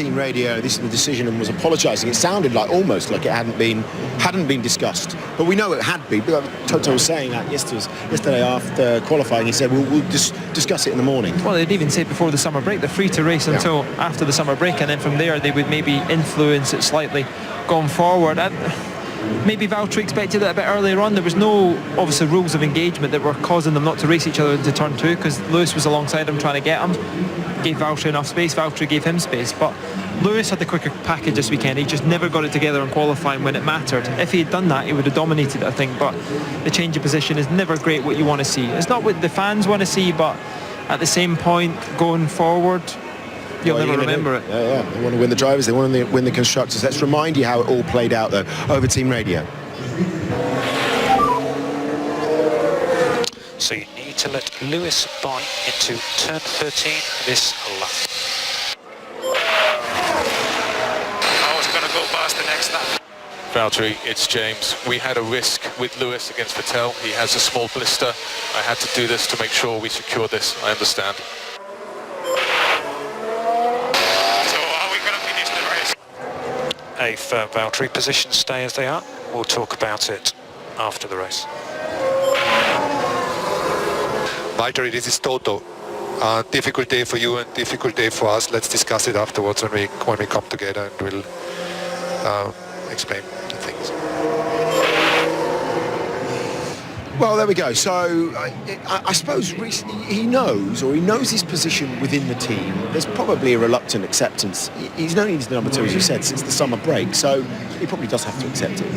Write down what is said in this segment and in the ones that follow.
team radio, this is the decision, and was apologising. It sounded like almost like it hadn't been discussed, but we know it had been. Toto was saying that yesterday after qualifying. He said we'll just discuss it in the morning. Well, they'd even said before the summer break they're free to race until after the summer break, and then from there they would maybe influence it slightly going forward. Maybe Valtteri expected it a bit earlier on. There was no, obviously, rules of engagement that were causing them not to race each other into turn 2, because Lewis was alongside him trying to get him. Gave Valtteri enough space, Valtteri gave him space, but Lewis had the quicker package this weekend. He just never got it together in qualifying when it mattered. If he had done that, he would have dominated, I think, but the change of position is never great what you want to see. It's not what the fans want to see, but at the same point, going forward, you'll never remember it. Yeah. They want to win the drivers, they want to win the constructors. Let's remind you how it all played out, though, over team radio. So you need to let Lewis buy into turn 13 this lap. I was going to go past the next lap. Valtteri, it's James. We had a risk with Lewis against Vettel. He has a small blister. I had to do this to make sure we secure this. I understand. If Valtteri positions stay as they are, we'll talk about it after the race. Valtteri, this is Toto. Difficult day for you and difficult day for us. Let's discuss it afterwards when we come together, and we'll explain the things. Well, there we go. So I suppose he knows his position within the team. There's probably a reluctant acceptance. He's known he's the number 2, as you said, since the summer break. So he probably does have to accept it.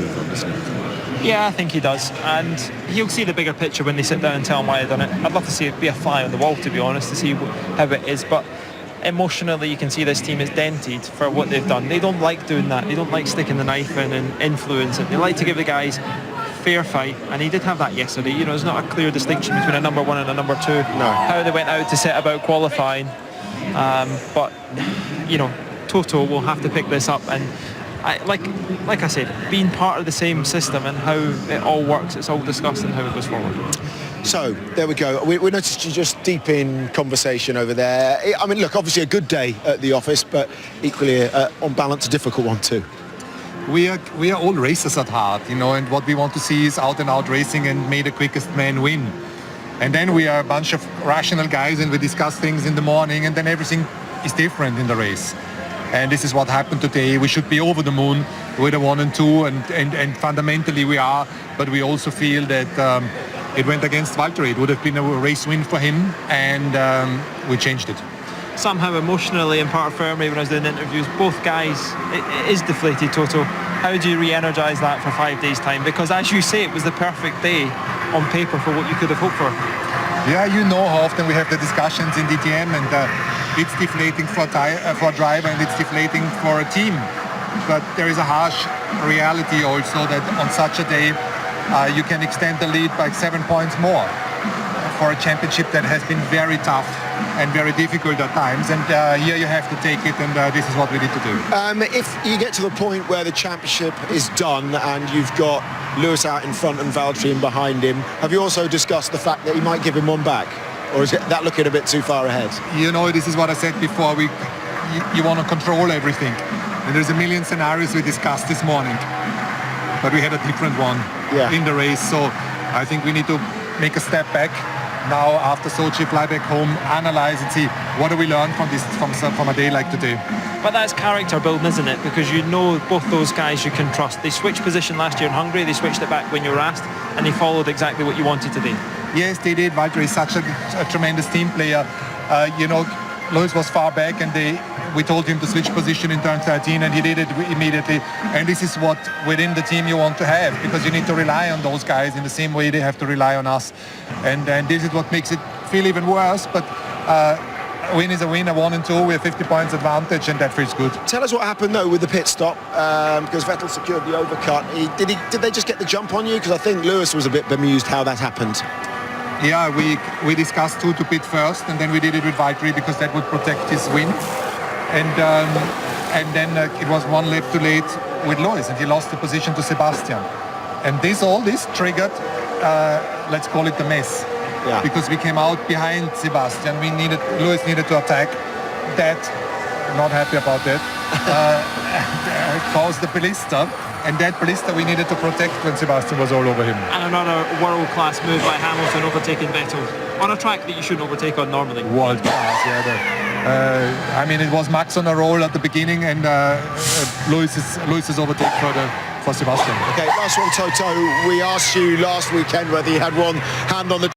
Yeah, I think he does, and he'll see the bigger picture when they sit down and tell him why they've done it. I'd love to see it be a fly on the wall, to be honest, to see how it is, but emotionally you can see this team is dented for what they've done. They don't like doing that. They don't like sticking the knife in and influencing. They like to give the guys fair fight, and he did have that yesterday. You know, there's not a clear distinction between a number 1 and a number 2. No. How they went out to set about qualifying, but you know, Toto will have to pick this up, and like I said, being part of the same system and how it all works, it's all discussed and how it goes forward. So, there we go. We noticed you just deep in conversation over there. I mean, look, obviously a good day at the office, but equally, on balance, a difficult one too. We are all racers at heart, you know, and what we want to see is out-and-out racing and may the quickest man win. And then we are a bunch of rational guys, and we discuss things in the morning, and then everything is different in the race. And this is what happened today. We should be over the moon with a 1 and 2, and fundamentally we are, but we also feel that it went against Valtteri. It would have been a race win for him, and we changed it. Somehow emotionally in part of Ferrari, when I was doing interviews, both guys, it is deflated, Toto. How do you re-energise that for 5 days' time? Because as you say, it was the perfect day on paper for what you could have hoped for. Yeah, you know how often we have the discussions in DTM, and it's deflating for a driver, and it's deflating for a team. But there is a harsh reality also that on such a day you can extend the lead by 7 points more for a championship that has been very tough and very difficult at times, and here you have to take it, and this is what we need to do. If you get to the point where the championship is done and you've got Lewis out in front and Valtteri in behind him, have you also discussed the fact that he might give him one back? Or is that looking a bit too far ahead? You know, this is what I said before. You want to control everything. And there's a million scenarios we discussed this morning. But we had a different one in the race. So I think we need to make a step back now after Sochi, fly back home, analyze and see what do we learn from this, from a day like today. But that's character building, isn't it? Because you know both those guys you can trust. They switched position last year in Hungary. They switched it back when you were asked, and they followed exactly what you wanted today. Yes, they did. Valtteri is such a tremendous team player. You know, Lewis was far back, and we told him to switch position in turn 13, and he did it immediately. And this is what within the team you want to have, because you need to rely on those guys in the same way they have to rely on us. And this is what makes it feel even worse. But a win is a win, a 1 and 2. We have 50 points advantage, and that feels good. Tell us what happened though with the pit stop, because Vettel secured the overcut. Did they just get the jump on you? Because I think Lewis was a bit bemused how that happened. Yeah, we discussed who to pit first, and then we did it with Valtteri because that would protect his win. And then it was 1 lap too late with Lewis, and he lost the position to Sebastian. And all this triggered, let's call it the mess. Yeah. Because we came out behind Sebastian. Lewis needed to attack that not happy about that. Caused the blister, and that blister we needed to protect when Sebastian was all over him. And another world-class move by Hamilton overtaking Vettel on a track that you shouldn't overtake on normally. World class, yeah. I mean, it was Max on a roll at the beginning, and Lewis's overtake for Sebastian. Okay, last one, Toto. We asked you last weekend whether you had one hand on the